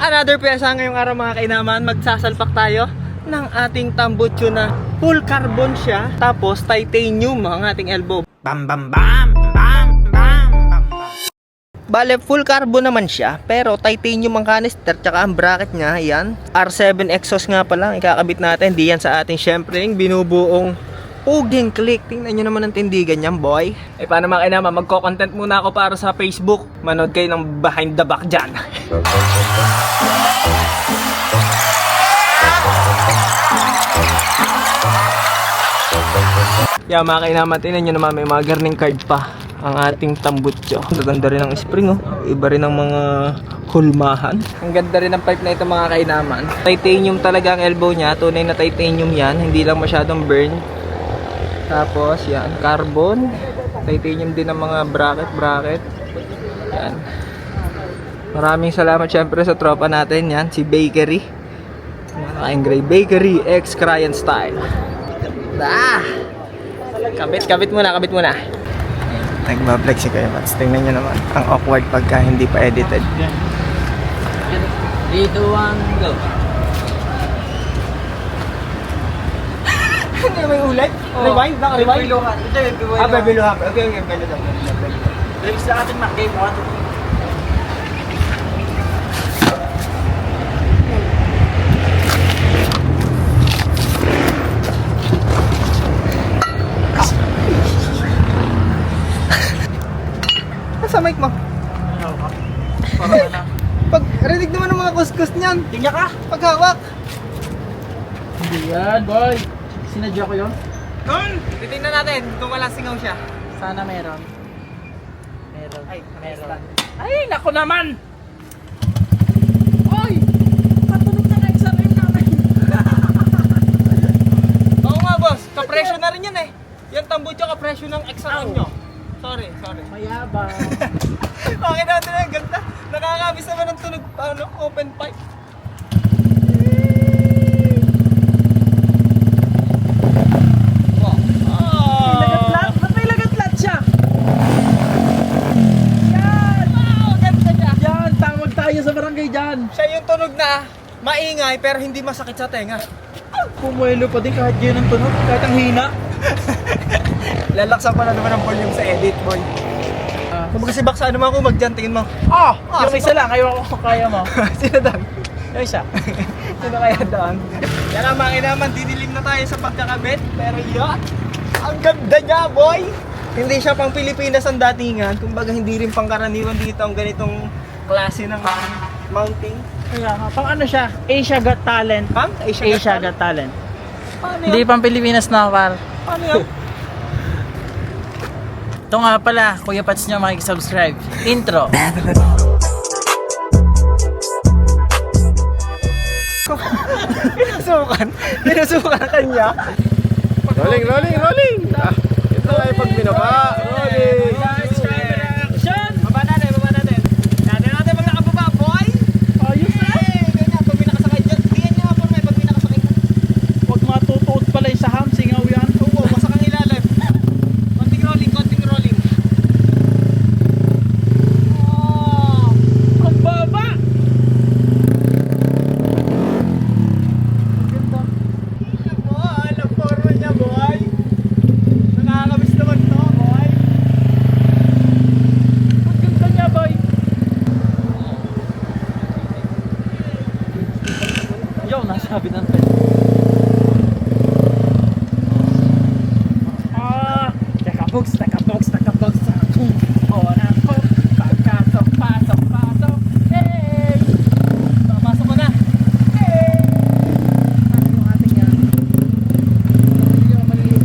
Another pyesa ngayong araw mga kainaman. Magsasalpak tayo ng ating tambutso na full carbon siya. Tapos titanium ang ating elbow. Bam bam bam bam bam bam. Bale full carbon naman siya, pero titanium ang canister tsaka ang bracket niya. Yan, R7 exhaust nga pala ikakabit natin. Di yan sa ating syempre yung binubuong Puging Click. Tingnan nyo naman ang tindigan niyan, boy. Eh paano mga kainaman, magko-content muna ako para sa Facebook. Manood kayo ng behind the back dyan. Yeah, mga kainaman, tingnan nyo naman, may mga gardening card pa ang ating tambutso. Ang ganda rin ng spring, oh. Iba rin ang mga hulmahan. Ang ganda rin ng pipe na ito mga kainaman. Titanium talaga ang elbow niya. Tunay na titanium yan. Hindi lang masyadong burn. Tapos yan, carbon. Titanium din ang mga bracket. Yan. Maraming salamat syempre sa tropa natin. Yan, si Bakery. Naka-engrave Bakery X Cryan Style. Kabit muna. Nagbablog si Kuya Mats. Tingnan nyo naman. Ang awkward pagka hindi pa edited. 3, 2, 1, go. Hindi may ulit? Rewind? Naka-rewind? Biluhan. Biluhan. Okay, biluhan. Lyrics sa ating Mac Game 1. Sa mic mo. Pag rinig naman ng mga kuskus niyan. Tingnan ka. Paghawak. Hindi yan, boy. Sinadya ko yun. Titingnan natin kung walang singaw siya. Sana meron. Ay, Meron. Ay, nako naman! Oy! Patunog na nga sa rin namin. Oo nga boss, kapresyo na rin yan eh. Yung tambutso kapresyo ng exam nyo. Sorry. Mayabang. Okay natin ang ganda. Nakakabis naman ng tunog, open pipe. Lagat-lat? Ba't may lagat-lat siya? Yan! Wow, ganda siya. Yan! Tawag tayo sa barangay dyan. Siya yung tunog na maingay pero hindi masakit sa tenga. Pumuelo pa din kahit yun ang tunog. Kahit ang hina. Lalaksan ko na naman ang volume sa edit, boy. Kung kasi baksa naman ako mag-dyan, tingin mo. Yung isa lang. Ayaw ako kaya mo. Sino doon? Yung isa. Sino kaya doon? Yan ang mga naman, didilim na tayo sa pagkakabit. Pero yun, ang ganda niya, boy! Hindi siya pang Pilipinas ang datingan. Kumbaga hindi rin pang karaniwan dito ang ganitong klase ng mounting. Kaya nga. Pang ano siya? Asia Got Talent. Pang? Asia Got Talent. Paano Hindi yun? pang Pilipinas na, par. Paano yun? Ito nga pala, Kuya Pats nyo makikisubscribe. Intro. Pinusukan kanya. Rolling! Ito ay pag binaba. Rolling! Baba natin. Dati natin pag nakababa, boy! Ayos na. Ganyan, pag pinakasakay dyan. Tingnan nyo nga po may pag pinakasakay ka. Huwag matutuot pala yung saham, singaw yan. Oo, wasak ang ilalim. Konting rolling. Oh! Ang baba! Boy, ang forma niya, boy. Nakakabis naman to, boy. Ang ganda niya, boy. Yo, nasabi ng pen. Nakabox. Pasok. Hey! Papasok ko na. Yung ating yan. Yung maliit.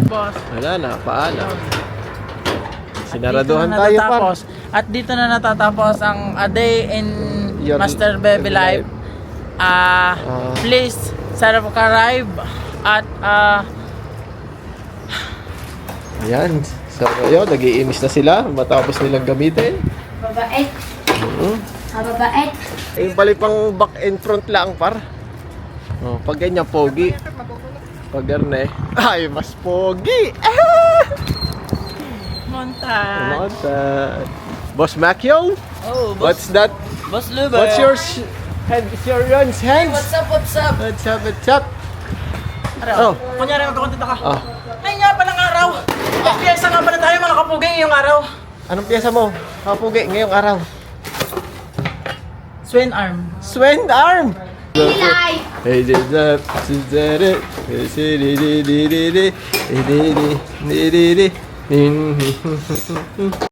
Boss. Wala na, paalam. At Sinaraduhan dito na tayo, par. natatapos. At dito na natatapos ang A Day in Your Master Baby Life. Please subscribe at Ayan. So, yun, nag-iinis na sila matapos nilang gamitin. Babait. Babait. Yung pala pang back and front lang, par. Oh, pag ganyan, pogi. Pag ganyan ay, mas pogi. Montan. Boss Macchio? Oh, What's that? Boss Luber. What's your Hand is your hands. What's up, what's up? What's up, what's up? Araw, Oh. kunyari magkakontento ka. Oh. Ay nga palang araw. Piyesa nga pala tayo mga kapugay ngayong araw. Anong piyesa mo? Kapugi, ngayong araw. Swing arm. Swing arm! Live. Hey, did up, did it, did it,